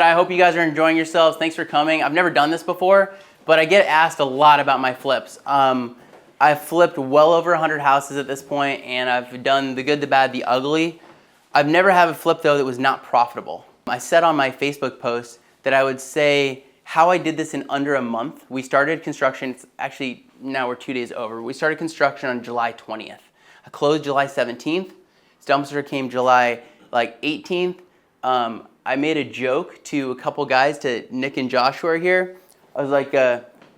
I hope you guys are enjoying yourselves. Thanks for coming. I've never done this before, but I get asked a lot about my flips. I've flipped well over 100 houses at this point, and I've done the good, the bad, the ugly. I've never had a flip, though, that was not profitable. I said on my Facebook post that I would say how I did this in under a month. We started construction, actually now we're 2 days over. We started construction on July 20th. I closed July 17th. Dumpster came July 18th. I made a joke to a couple guys, to Nick and Joshua here. I was like,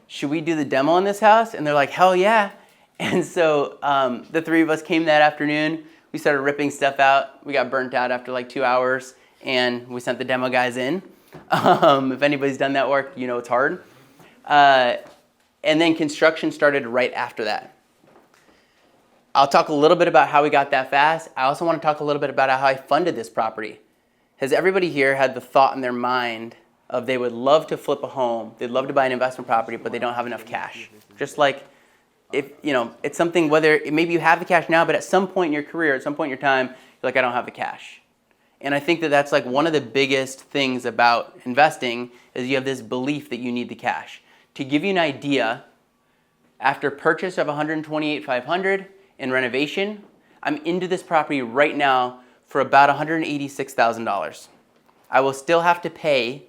should we do the demo in this house? And they're like, hell yeah. And so the three of us came that afternoon. We started ripping stuff out. We got burnt out after like 2 hours, and we sent the demo guys in. If anybody's done that work, you know it's hard. And then construction started right after that. I'll talk a little bit about how we got that fast. I also want to talk a little bit about how I funded this property. Has everybody here had the thought in their mind of they would love to flip a home, they'd love to buy an investment property, but they don't have enough cash? Just like, if you know, it's something, whether maybe you have the cash now, but at some point in your career, at some point in your time, you're like, I don't have the cash. And I think that that's like one of the biggest things about investing is you have this belief that you need the cash. To give you an idea, after purchase of $128,500 in renovation, I'm into this property right now for about $186,000. I will still have to pay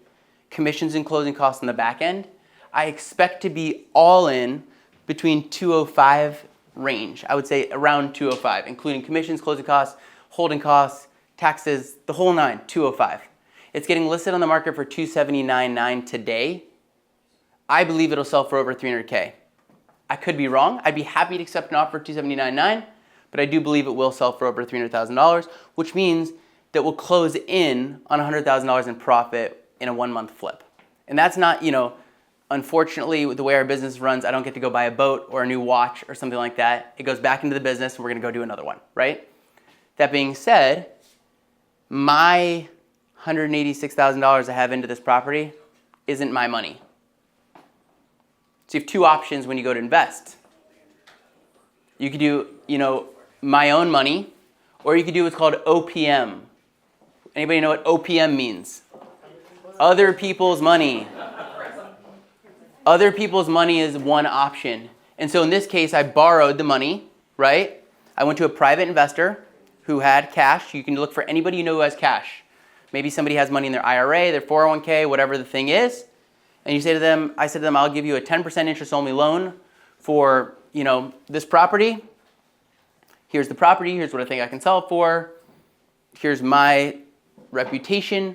commissions and closing costs on the back end. I expect to be all in between 205 range. I would say around 205, including commissions, closing costs, holding costs, taxes, the whole nine, 205. It's getting listed on the market for $279,900 today. I believe it'll sell for over $300K. I could be wrong. I'd be happy to accept an offer for $279,900, but I do believe it will sell for over $300,000, which means that we'll close in on $100,000 in profit in a 1 month flip. And that's not, unfortunately, with the way our business runs, I don't get to go buy a boat or a new watch or something like that. It goes back into the business, and we're gonna go do another one, right? That being said, my $186,000 I have into this property isn't my money. So you have two options when you go to invest. You could do, my own money, or you could do what's called OPM. Anybody know what OPM means? Other people's money. Other people's money is one option. And so in this case, I borrowed the money, right? I went to a private investor who had cash. You can look for anybody you know who has cash. Maybe somebody has money in their IRA, their 401k, whatever the thing is. And I said to them, I'll give you a 10% interest only loan for, this property. Here's the property. Here's what I think I can sell it for. Here's my reputation.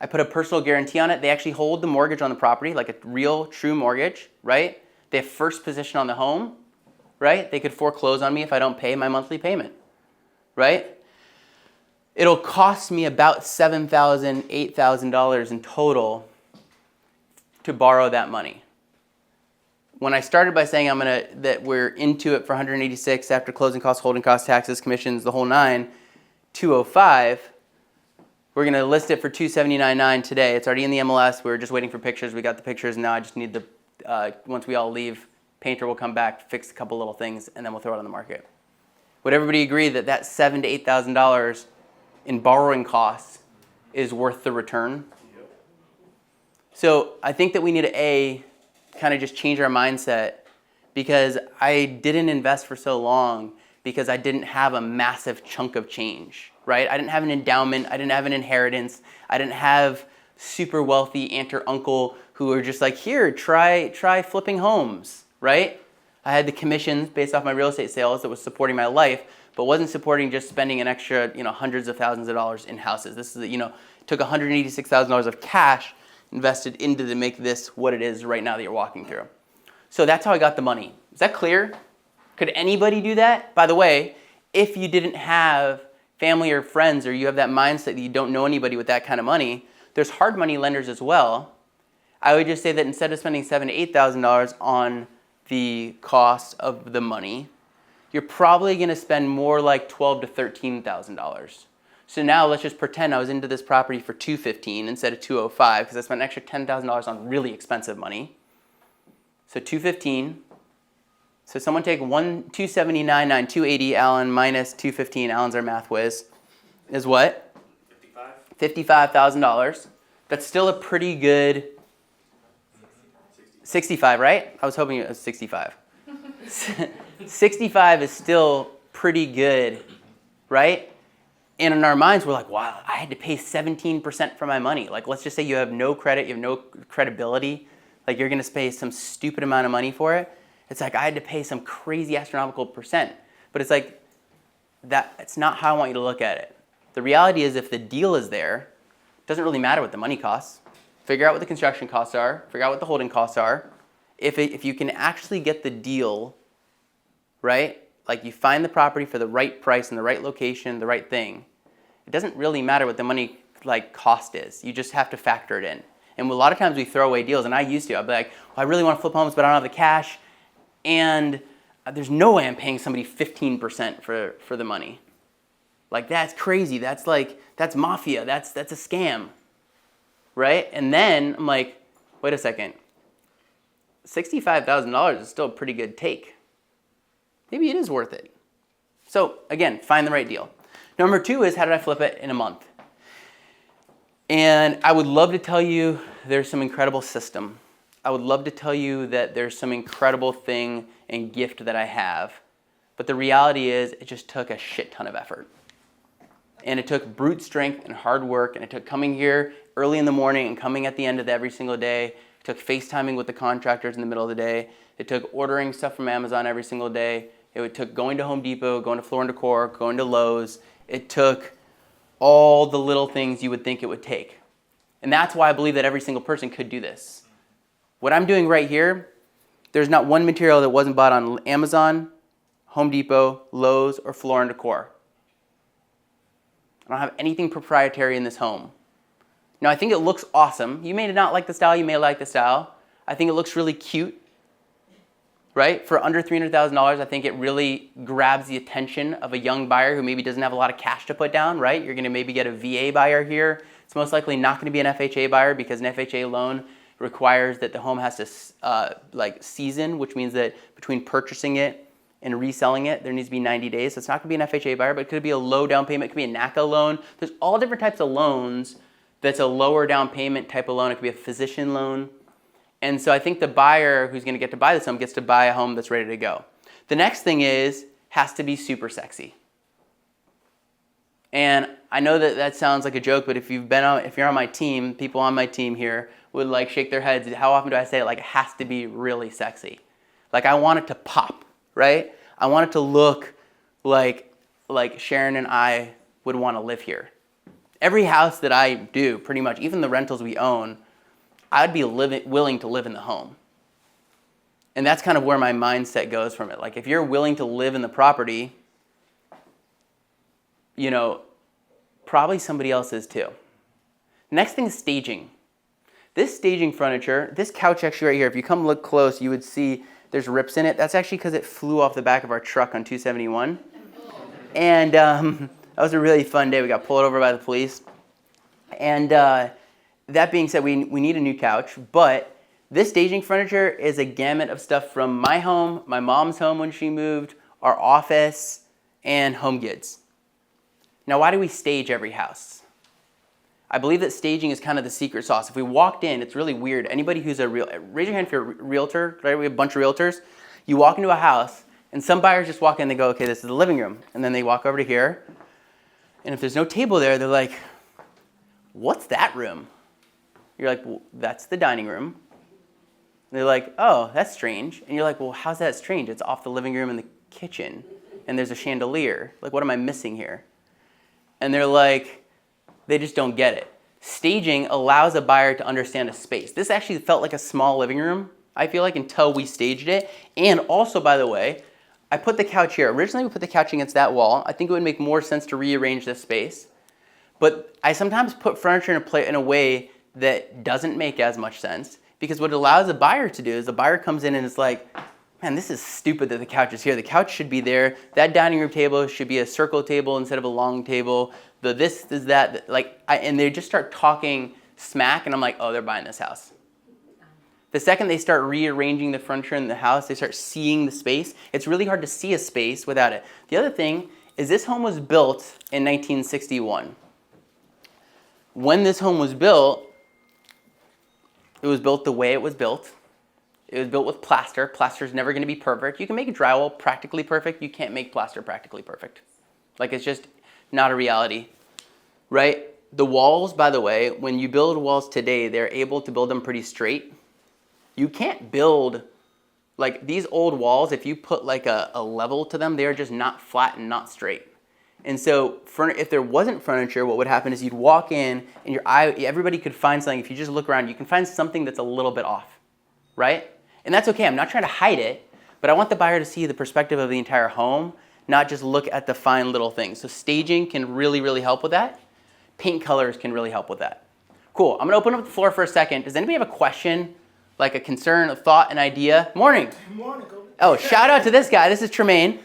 I put a personal guarantee on it. They actually hold the mortgage on the property, like a real, true mortgage, right? They have first position on the home, right? They could foreclose on me if I don't pay my monthly payment, right? It'll cost me about $7,000, $8,000 in total to borrow that money. When I started by saying that we're into it for 186 after closing costs, holding costs, taxes, commissions, the whole nine, 205, we're gonna list it for $279,900 today. It's already in the MLS. We were just waiting for pictures. We got the pictures, and now I just need once we all leave, painter will come back, fix a couple little things, and then we'll throw it on the market. Would everybody agree that $7,000 to $8,000 in borrowing costs is worth the return? So I think that we need to kind of just change our mindset, because I didn't invest for so long because I didn't have a massive chunk of change, right? I didn't have an endowment. I didn't have an inheritance. I didn't have super wealthy aunt or uncle who were just like, here, try flipping homes, right? I had the commissions based off my real estate sales that was supporting my life, but wasn't supporting just spending an extra, hundreds of thousands of dollars in houses. This is, took $186,000 of cash invested into to make this what it is right now that you're walking through. So that's how I got the money. Is that clear? Could anybody do that? By the way, if you didn't have family or friends, or you have that mindset that you don't know anybody with that kind of money, there's hard money lenders as well. I would just say that instead of spending $7,000 to $8,000 on the cost of the money, you're probably gonna spend more like $12,000 to $13,000. So now let's just pretend I was into this property for $215,000 instead of $205,000, because I spent an extra $10,000 on really expensive money. So $215,000. So someone take $279,900, $280,000, Alan, minus $215,000. Alan's our math whiz. Is what? $55,000. That's still a pretty good 65, right? I was hoping it was 65. 65 is still pretty good, right? And in our minds, we're like, wow, I had to pay 17% for my money. Like, let's just say you have no credit, you have no credibility. Like, you're going to pay some stupid amount of money for it. It's like, I had to pay some crazy astronomical percent. But it's like, it's not how I want you to look at it. The reality is if the deal is there, it doesn't really matter what the money costs. Figure out what the construction costs are. Figure out what the holding costs are. If you can actually get the deal, right? Like you find the property for the right price and the right location, the right thing. It doesn't really matter what the money cost is. You just have to factor it in. And a lot of times we throw away deals, and I used to. I'd be like, well, I really want to flip homes, but I don't have the cash. And there's no way I'm paying somebody 15% for the money. Like, that's crazy. That's mafia. That's a scam, right? And then I'm like, wait a second. $65,000 is still a pretty good take. Maybe it is worth it. So again, find the right deal. Number 2 is, how did I flip it in a month? And I would love to tell you there's some incredible system. I would love to tell you that there's some incredible thing and gift that I have. But the reality is, it just took a shit ton of effort. And it took brute strength and hard work, and it took coming here early in the morning and coming at the end of every single day. It took FaceTiming with the contractors in the middle of the day. It took ordering stuff from Amazon every single day. It took going to Home Depot, going to Floor & Decor, going to Lowe's. It took all the little things you would think it would take. And that's why I believe that every single person could do this. What I'm doing right here, there's not one material that wasn't bought on Amazon, Home Depot, Lowe's, or Floor & Decor. I don't have anything proprietary in this home. Now, I think it looks awesome. You may not like the style, you may like the style. I think it looks really cute, right? For under $300,000, I think it really grabs the attention of a young buyer who maybe doesn't have a lot of cash to put down, right? You're going to maybe get a VA buyer here. It's most likely not going to be an FHA buyer because an FHA loan requires that the home has to season, which means that between purchasing it and reselling it, there needs to be 90 days. So it's not going to be an FHA buyer, but it could be a low down payment. It could be a NACA loan. There's all different types of loans that's a lower down payment type of loan. It could be a physician loan. And so I think the buyer who's going to get to buy this home gets to buy a home that's ready to go. The next thing has to be super sexy. And I know that sounds like a joke, but if you're on my team, people on my team here would shake their heads. How often do I say it? It has to be really sexy. I want it to pop, right? I want it to look like Sharon and I would want to live here. Every house that I do, pretty much, even the rentals we own, I'd be willing to live in the home. And that's kind of where my mindset goes from it. If you're willing to live in the property, probably somebody else is too. Next thing is staging. This staging furniture, this couch actually right here, if you come look close, you would see there's rips in it. That's actually because it flew off the back of our truck on 271. And that was a really fun day. We got pulled over by the police. And that being said, we need a new couch, but this staging furniture is a gamut of stuff from my home, my mom's home when she moved, our office, and Home Goods. Now, why do we stage every house? I believe that staging is kind of the secret sauce. If we walked in, it's really weird. Anybody who's raise your hand if you're a realtor, right? We have a bunch of realtors. You walk into a house, and some buyers just walk in, they go, okay, this is the living room. And then they walk over to here, and if there's no table there, they're like, what's that room? You're like, well, that's the dining room. And they're like, oh, that's strange. And you're like, well, how's that strange? It's off the living room and the kitchen, and there's a chandelier. What am I missing here? And they're like, they just don't get it. Staging allows a buyer to understand a space. This actually felt like a small living room, I feel like, until we staged it. And also, by the way, I put the couch here. Originally, we put the couch against that wall. I think it would make more sense to rearrange this space. But I sometimes put furniture in a way that doesn't make as much sense, because what it allows a buyer to do is the buyer comes in and it's like, man, this is stupid that the couch is here. The couch should be there. That dining room table should be a circle table instead of a long table. This is that, and they just start talking smack, and I'm like, oh, they're buying this house. The second they start rearranging the furniture in the house, they start seeing the space. It's really hard to see a space without it. The other thing is this home was built in 1961. When this home was built, It was built the way it was built. It was built with plaster. Plaster is never going to be perfect. You can make drywall practically perfect. You can't make plaster practically perfect. Like, it's just not a reality, right? The walls, by the way, when you build walls today, they're able to build them pretty straight. You can't build, like, these old walls, if you put like a level to them, they're just not flat and not straight. And so if there wasn't furniture, what would happen is you'd walk in and everybody could find something. If you just look around, you can find something that's a little bit off, right? And that's okay. I'm not trying to hide it, but I want the buyer to see the perspective of the entire home, not just look at the fine little things. So staging can really, really help with that. Paint colors can really help with that. Cool. I'm going to open up the floor for a second. Does anybody have a question, like a concern, a thought, an idea? Morning. Good morning, Kobe. Oh, shout out to this guy. This is Tremaine.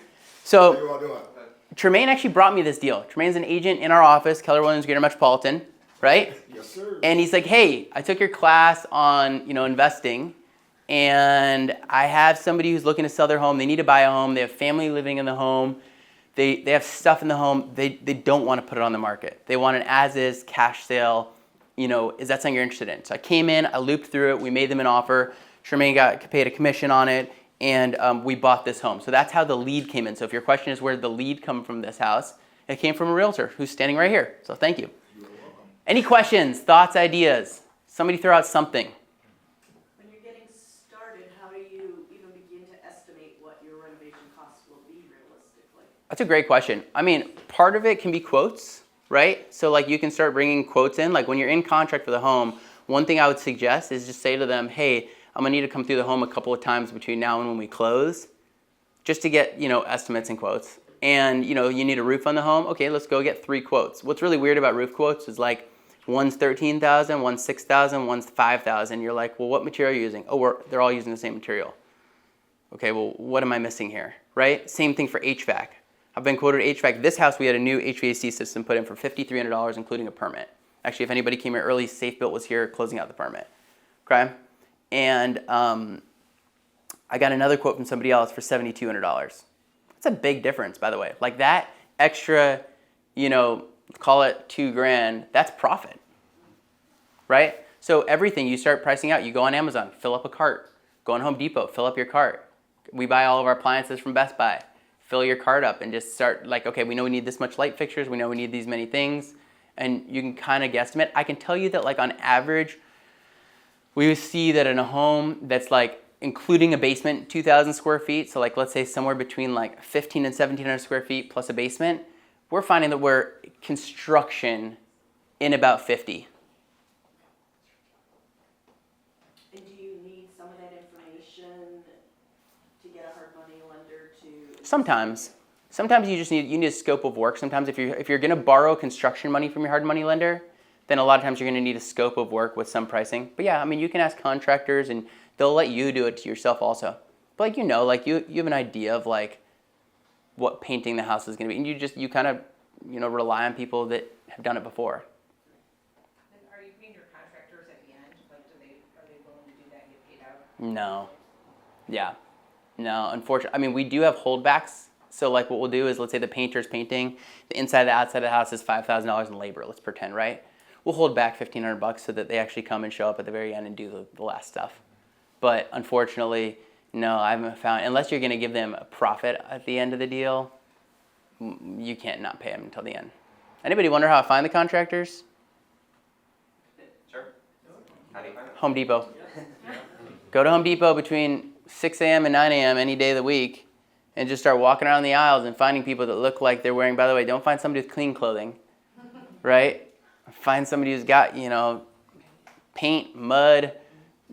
So How you all doing? Tremaine actually brought me this deal. Tremaine's an agent in our office, Keller Williams Greater Metropolitan, right? Yes, sir. And he's like, hey, I took your class on, investing, and I have somebody who's looking to sell their home. They need to buy a home. They have family living in the home. They have stuff in the home. They don't want to put it on the market. They want an as-is cash sale. Is that something you're interested in? So I came in, I looped through it. We made them an offer. Tremaine got paid a commission on it, and we bought this home. So that's how the lead came in. So if your question is where did the lead come from this house, it came from a realtor who's standing right here. So thank you. You're welcome. Any questions, thoughts, ideas? Somebody throw out something. When you're getting started, how do you even begin to estimate what your renovation costs will be realistically? That's a great question. I mean, part of it can be quotes, right? So like you can start bringing quotes in. Like when you're in contract for the home, one thing I would suggest is just say to them, hey, I'm gonna need to come through the home a couple of times between now and when we close, just to get, estimates and quotes. And, you need a roof on the home. Okay, let's go get 3 quotes. What's really weird about roof quotes is like one's $13,000, one's $6,000, one's $5,000. You're like, well, what material are you using? Oh, they're all using the same material. Okay, well, what am I missing here, right? Same thing for HVAC. I've been quoted HVAC. This house, we had a new HVAC system put in for $5,300, including a permit. Actually, if anybody came here early, Safe Built was here closing out the permit. Okay? And I got another quote from somebody else for $7,200. That's a big difference, by the way. Like that extra, call it $2,000, that's profit, right? So everything you start pricing out, you go on Amazon, fill up a cart. Go on Home Depot, fill up your cart. We buy all of our appliances from Best Buy. Fill your cart up and just start like, okay, we know we need this much light fixtures. We know we need these many things. And you can kind of guesstimate. I can tell you that like on average, we would see that in a home that's like, including a basement, 2,000 square feet. So like, let's say somewhere between like 15 and 1,700 square feet plus a basement, we're finding that we're construction in about 50. And do you need some of that information to get a hard money lender to? Sometimes you just need a scope of work. Sometimes if you're going to borrow construction money from your hard money lender, then a lot of times you're going to need a scope of work with some pricing. But yeah, I mean, you can ask contractors and they'll let you do it to yourself also. But like, you have an idea of like what painting the house is going to be. And you kind of, rely on people that have done it before. And are you paying your contractors at the end? Like, are they willing to do that and get paid out? No. Yeah. No, unfortunately. I mean, we do have holdbacks. So like what we'll do is, let's say the painter's painting, the inside and the outside of the house is $5,000 in labor, let's pretend, right? We'll hold back $1,500 so that they actually come and show up at the very end and do the last stuff. But unfortunately, no, I haven't found, unless you're gonna give them a profit at the end of the deal, you can't not pay them until the end. Anybody wonder how I find the contractors? Sure. How do you find it? Home Depot. Go to Home Depot between 6 a.m. and 9 a.m. any day of the week and just start walking around the aisles and finding people that look like they're wearing, by the way, don't find somebody with clean clothing, right? Find somebody who's got, paint, mud,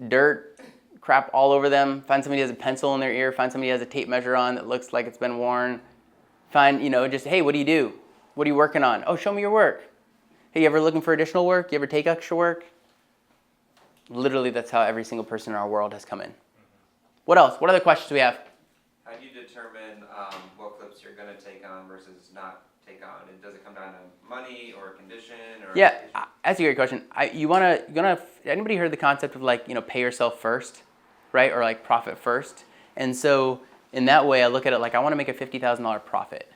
dirt, crap all over them. Find somebody who has a pencil in their ear. Find somebody who has a tape measure on that looks like it's been worn. Find, just, hey, what do you do? What are you working on? Oh, show me your work. Hey, you ever looking for additional work? You ever take extra work? Literally, that's how every single person in our world has come in. What else? What other questions do we have? How do you determine what flips you're going to take on versus not take on? And does it come down to money or condition? Or Yeah, that's a great question. Anybody heard the concept of like, pay yourself first, right? Or like profit first. And so in that way, I look at it like I want to make a $50,000 profit.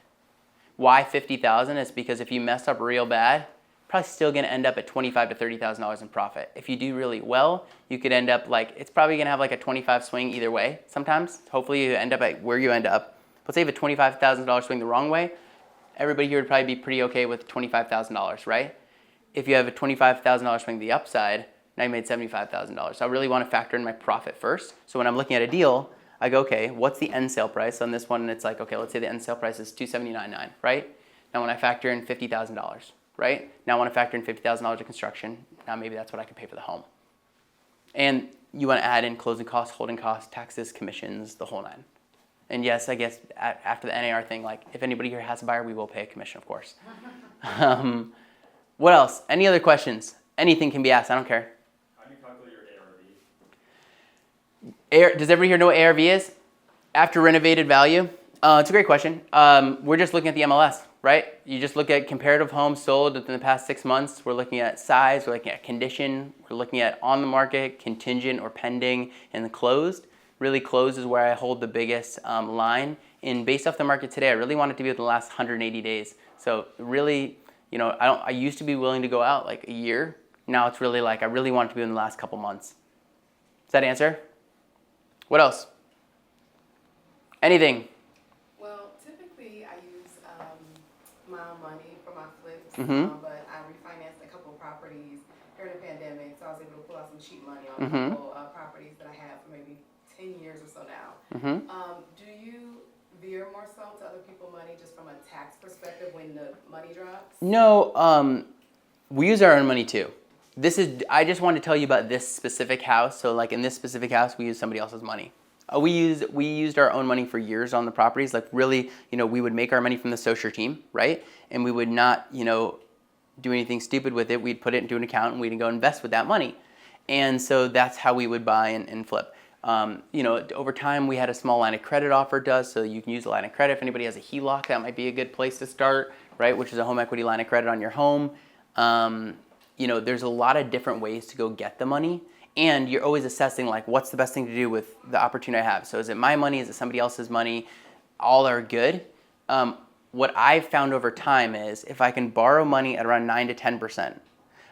Why $50,000? It's because if you mess up real bad, probably still going to end up at $25,000 to $30,000 in profit. If you do really well, you could end up like, it's probably going to have like a 25 swing either way sometimes. Hopefully you end up at where you end up. Let's say if a $25,000 swing the wrong way, everybody here would probably be pretty okay with $25,000, right? If you have a $25,000 swing to the upside, now you made $75,000. So I really want to factor in my profit first. So when I'm looking at a deal, I go, okay, what's the end sale price? On this one, it's like, okay, let's say the end sale price is $279.9, right? Now when I factor in $50,000, right? Now I want to factor in $50,000 of construction. Now maybe that's what I can pay for the home. And you want to add in closing costs, holding costs, taxes, commissions, the whole nine. And yes, I guess after the NAR thing, like if anybody here has a buyer, we will pay a commission, of course. What else? Any other questions? Anything can be asked. I don't care. How do you calculate your ARV? Does everybody here know what ARV is? After renovated value? It's a great question. We're just looking at the MLS, right? You just look at comparative homes sold within the past 6 months. We're looking at size. We're looking at condition. We're looking at on the market, contingent, or pending, and the closed. Really closed is where I hold the biggest line. And based off the market today, I really want it to be within the last 180 days. So really, I used to be willing to go out like a year. Now it's really like I really want it to be in the last couple months. Does that answer? What else? Anything? Well, typically I use my own money for my flips, Mm-hmm. but I refinanced a couple of properties during the pandemic, so I was able to pull out some cheap money on Mm-hmm. a couple of properties that I have for maybe 10 years or so now. Mm-hmm. Do you veer more so to other people's money just from a tax perspective when the money drops? No, we use our own money too. I just wanted to tell you about this specific house. So like in this specific house, we use somebody else's money. We used our own money for years on the properties. Like really, we would make our money from the social team, right? And we would not, do anything stupid with it. We'd put it into an account and we'd go invest with that money. And so that's how we would buy and flip. Over time we had a small line of credit offered to us, so you can use a line of credit. If anybody has a HELOC, that might be a good place to start, right? Which is a home equity line of credit on your home. There's a lot of different ways to go get the money, and you're always assessing like what's the best thing to do with the opportunity I have. So is it my money? Is it somebody else's money? All are good. What I've found over time is if I can borrow money at around 9 to 10%,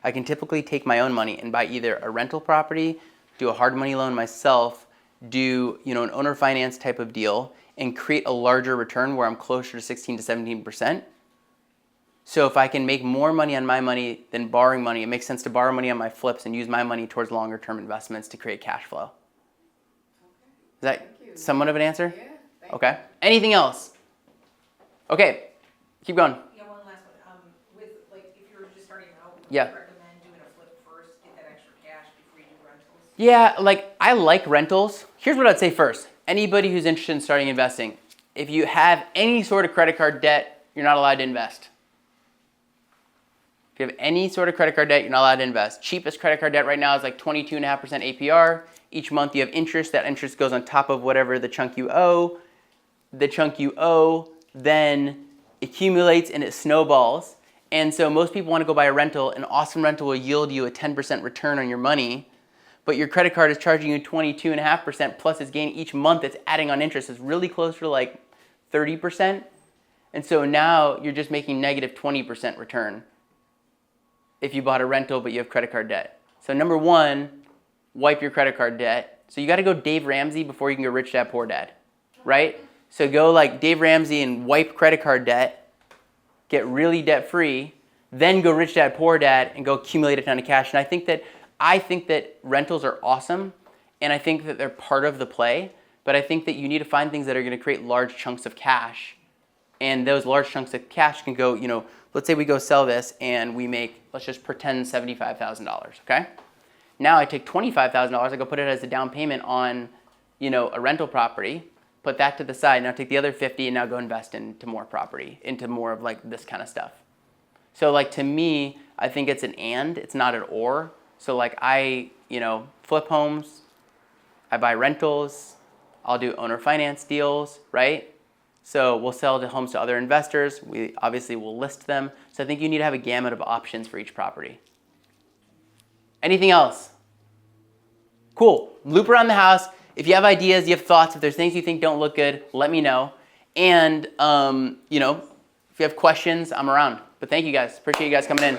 I can typically take my own money and buy either a rental property, do a hard money loan myself, do an owner finance type of deal, and create a larger return where I'm closer to 16 to 17%. So if I can make more money on my money than borrowing money, it makes sense to borrow money on my flips and use my money towards longer term investments to create cash flow. Is that somewhat of an answer? Yeah. Okay. Anything else? Okay. Keep going. Yeah, one last one. With like if you're just starting out, would Yeah. you recommend doing a flip first, get that extra cash before you do rentals? Yeah, like I like rentals. Here's what I'd say first. Anybody who's interested in starting investing, if you have any sort of credit card debt, you're not allowed to invest. If you have any sort of credit card debt, you're not allowed to invest. Cheapest credit card debt right now is like 22.5% APR. Each month you have interest. That interest goes on top of whatever the chunk you owe. The chunk you owe then accumulates and it snowballs. And so most people want to go buy a rental. An awesome rental will yield you a 10% return on your money, but your credit card is charging you 22.5% plus it's gain each month. It's adding on interest. It's really close to like 30%. And so now you're just making negative 20% return if you bought a rental but you have credit card debt. So number one, wipe your credit card debt. So you got to go Dave Ramsey before you can go Rich Dad Poor Dad, right? So go like Dave Ramsey and wipe credit card debt, get really debt free, then go Rich Dad Poor Dad and go accumulate a ton of cash. And I think that rentals are awesome, and I think that they're part of the play, but I think that you need to find things that are going to create large chunks of cash. And those large chunks of cash can go, let's say we go sell this and we make, let's just pretend $75,000, okay? Now I take $25,000, I go put it as a down payment on, a rental property, put that to the side, now take the other 50 and now go invest into more property, into more of like this kind of stuff. So like to me, I think it's an and, it's not an or. So like I, flip homes, I buy rentals, I'll do owner finance deals, right? So we'll sell the homes to other investors. We obviously will list them. So I think you need to have a gamut of options for each property. Anything else? Cool. Loop around the house. If you have ideas, you have thoughts, if there's things you think don't look good, let me know. And, if you have questions, I'm around. But thank you guys. Appreciate you guys coming in.